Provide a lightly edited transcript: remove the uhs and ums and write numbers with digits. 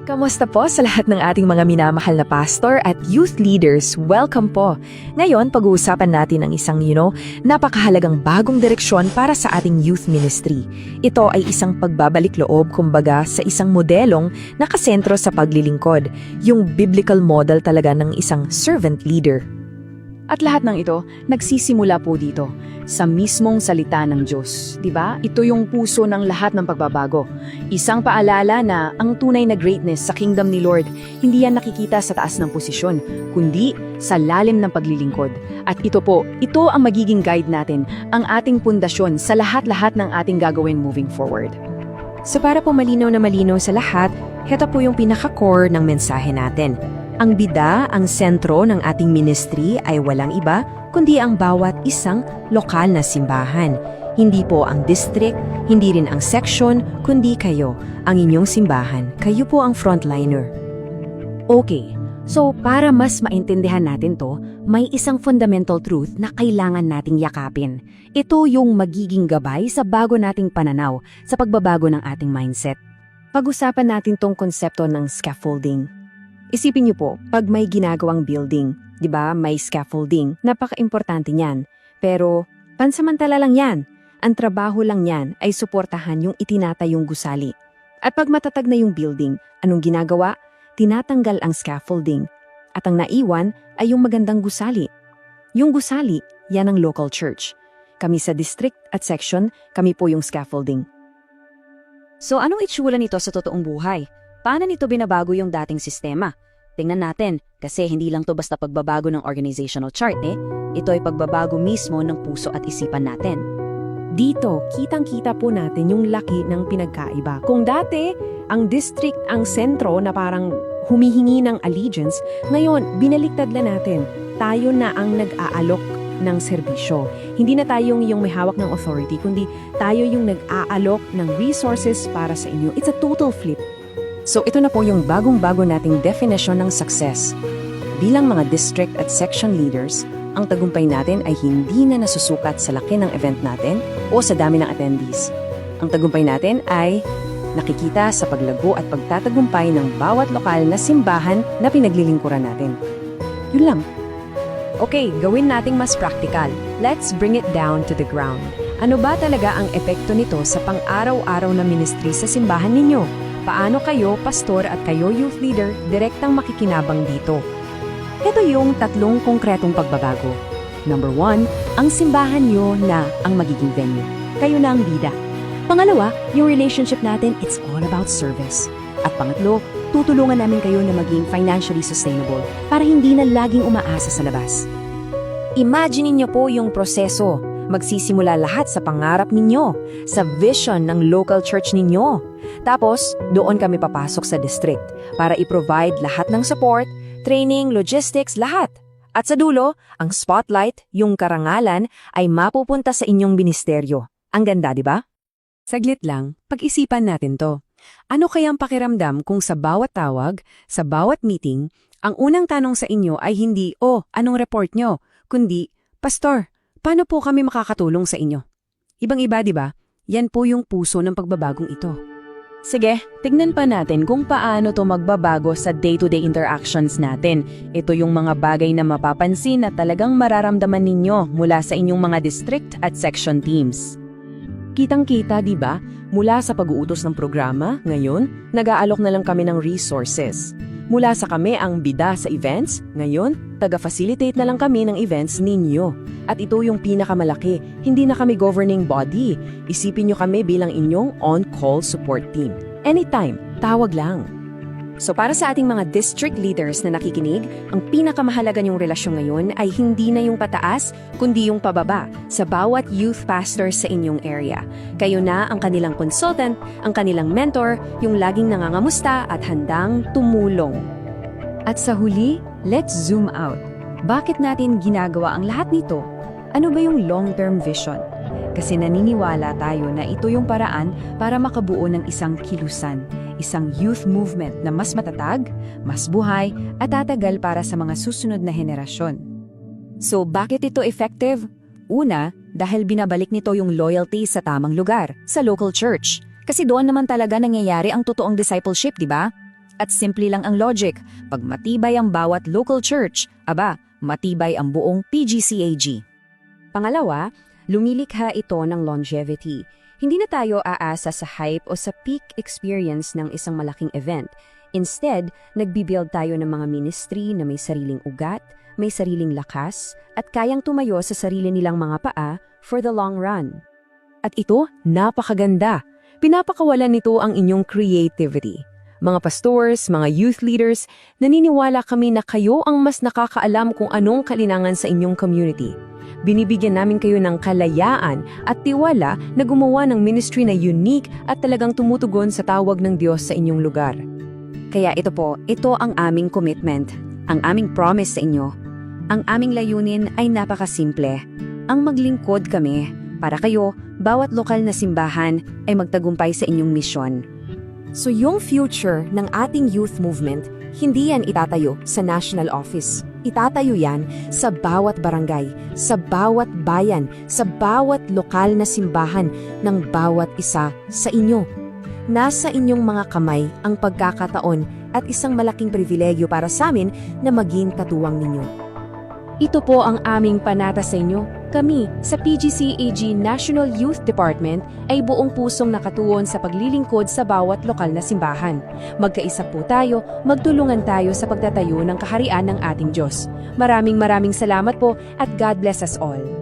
Kamusta po sa lahat ng ating mga minamahal na pastor at youth leaders? Welcome po! Ngayon, pag-uusapan natin ang isang, napakahalagang bagong direksyon para sa ating youth ministry. Ito ay isang pagbabalik loob, kumbaga, sa isang modelong nakasentro sa paglilingkod, yung biblical model talaga ng isang servant leader. At lahat ng ito, nagsisimula po dito, sa mismong salita ng Diyos. Diba? Ito yung puso ng lahat ng pagbabago. Isang paalala na ang tunay na greatness sa kingdom ni Lord, hindi yan nakikita sa taas ng posisyon, kundi sa lalim ng paglilingkod. At ito ang magiging guide natin, ang ating pundasyon sa lahat-lahat ng ating gagawin moving forward. So para po malinaw na malinaw sa lahat, heto po yung pinaka-core ng mensahe natin. Ang bida, ang sentro ng ating ministry ay walang iba, kundi ang bawat isang lokal na simbahan. Hindi po ang district, hindi rin ang section, kundi kayo, ang inyong simbahan. Kayo po ang frontliner. Okay, so para mas maintindihan natin to, may isang fundamental truth na kailangan nating yakapin. Ito yung magiging gabay sa bago nating pananaw, sa pagbabago ng ating mindset. Pag-usapan natin tong konsepto ng scaffolding. Isipin niyo po, pag may ginagawang building, di ba, may scaffolding, napaka-importante niyan. Pero, pansamantala lang yan. Ang trabaho lang yan ay suportahan yung itinatayong gusali. At pag matatag na yung building, anong ginagawa? Tinatanggal ang scaffolding. At ang naiwan ay yung magandang gusali. Yung gusali, yan ang local church. Kami sa district at section, kami po yung scaffolding. So anong itsura nito sa totoong buhay? Paano nito binabago yung dating sistema? Tingnan natin, kasi hindi lang to basta pagbabago ng organizational chart ito ay pagbabago mismo ng puso at isipan natin. Dito, kitang-kita po natin yung laki ng pinagkaiba. Kung dati, ang district ang sentro na parang humihingi ng allegiance, ngayon, binaliktad na natin. Tayo na ang nag-aalok ng serbisyo. Hindi na tayo yung may hawak ng authority, kundi tayo yung nag-aalok ng resources para sa inyo. It's a total flip. So ito na po yung bagong-bago nating definition ng success. Bilang mga district at section leaders, ang tagumpay natin ay hindi na nasusukat sa laki ng event natin o sa dami ng attendees. Ang tagumpay natin ay nakikita sa paglago at pagtatagumpay ng bawat lokal na simbahan na pinaglilingkuran natin. Yun lang. Okay, gawin nating mas practical. Let's bring it down to the ground. Ano ba talaga ang epekto nito sa pang-araw-araw na ministry sa simbahan ninyo? Paano kayo, pastor at kayo, youth leader, direktang makikinabang dito? Ito yung tatlong konkretong pagbabago. Number 1, ang simbahan nyo na ang magiging venue. Kayo na ang bida. Pangalawa, yung relationship natin, it's all about service. At pangatlo, tutulungan namin kayo na maging financially sustainable para hindi na laging umaasa sa labas. Imagine niyo po yung proseso. Magsisimula lahat sa pangarap ninyo, sa vision ng local church ninyo. Tapos, doon kami papasok sa district para i-provide lahat ng support, training, logistics, lahat. At sa dulo, ang spotlight, yung karangalan, ay mapupunta sa inyong ministeryo. Ang ganda, di ba? Saglit lang, pag-isipan natin to. Ano kayang pakiramdam kung sa bawat tawag, sa bawat meeting, ang unang tanong sa inyo ay hindi, anong report nyo? Kundi, Pastor, paano po kami makakatulong sa inyo? Ibang-iba, di ba? Yan po yung puso ng pagbabagong ito. Sige, tignan pa natin kung paano to magbabago sa day-to-day interactions natin. Ito yung mga bagay na mapapansin na talagang mararamdaman ninyo mula sa inyong mga district at section teams. Kitang-kita, di ba? Mula sa pag-uutos ng programa, ngayon, nag-aalok na lang kami ng resources. Mula sa kami ang bida sa events, ngayon, taga-facilitate na lang kami ng events ninyo. At ito yung pinakamalaki, hindi na kami governing body. Isipin nyo kami bilang inyong on-call support team. Anytime, tawag lang. So para sa ating mga district leaders na nakikinig, ang pinakamahalaga niyong relasyon ngayon ay hindi na yung pataas, kundi yung pababa sa bawat youth pastor sa inyong area. Kayo na ang kanilang consultant, ang kanilang mentor, yung laging nangangamusta at handang tumulong. At sa huli, let's zoom out. Bakit natin ginagawa ang lahat nito? Ano ba yung long-term vision? Kasi naniniwala tayo na ito yung paraan para makabuo ng isang kilusan. Isang youth movement na mas matatag, mas buhay, at tatagal para sa mga susunod na henerasyon. So bakit ito effective? Una, dahil binabalik nito yung loyalty sa tamang lugar, sa local church. Kasi doon naman talaga nangyayari ang totoong discipleship, di ba? At simple lang ang logic. Pag matibay ang bawat local church, matibay ang buong PGCAG. Pangalawa, lumilikha ito ng longevity. Hindi na tayo aasa sa hype o sa peak experience ng isang malaking event. Instead, nagbibuild tayo ng mga ministry na may sariling ugat, may sariling lakas, at kayang tumayo sa sarili nilang mga paa for the long run. At ito, napakaganda. Pinapakawalan nito ang inyong creativity. Mga pastors, mga youth leaders, naniniwala kami na kayo ang mas nakakaalam kung anong kailangan sa inyong community. Binibigyan namin kayo ng kalayaan at tiwala na gumawa ng ministry na unique at talagang tumutugon sa tawag ng Diyos sa inyong lugar. Kaya ito ang aming commitment, ang aming promise sa inyo. Ang aming layunin ay napakasimple. Ang maglingkod kami para kayo, bawat lokal na simbahan ay magtagumpay sa inyong misyon. So yung future ng ating youth movement, hindi yan itatayo sa national office. Itatayo yan sa bawat barangay, sa bawat bayan, sa bawat lokal na simbahan ng bawat isa sa inyo. Nasa inyong mga kamay ang pagkakataon at isang malaking pribilegyo para sa amin na maging katuwang ninyo. Ito po ang aming panata sa inyo. Kami sa PGCAG National Youth Department ay buong pusong nakatuon sa paglilingkod sa bawat lokal na simbahan. Magkaisa po tayo, magtulungan tayo sa pagtatayo ng kaharian ng ating Diyos. Maraming salamat po at God bless us all.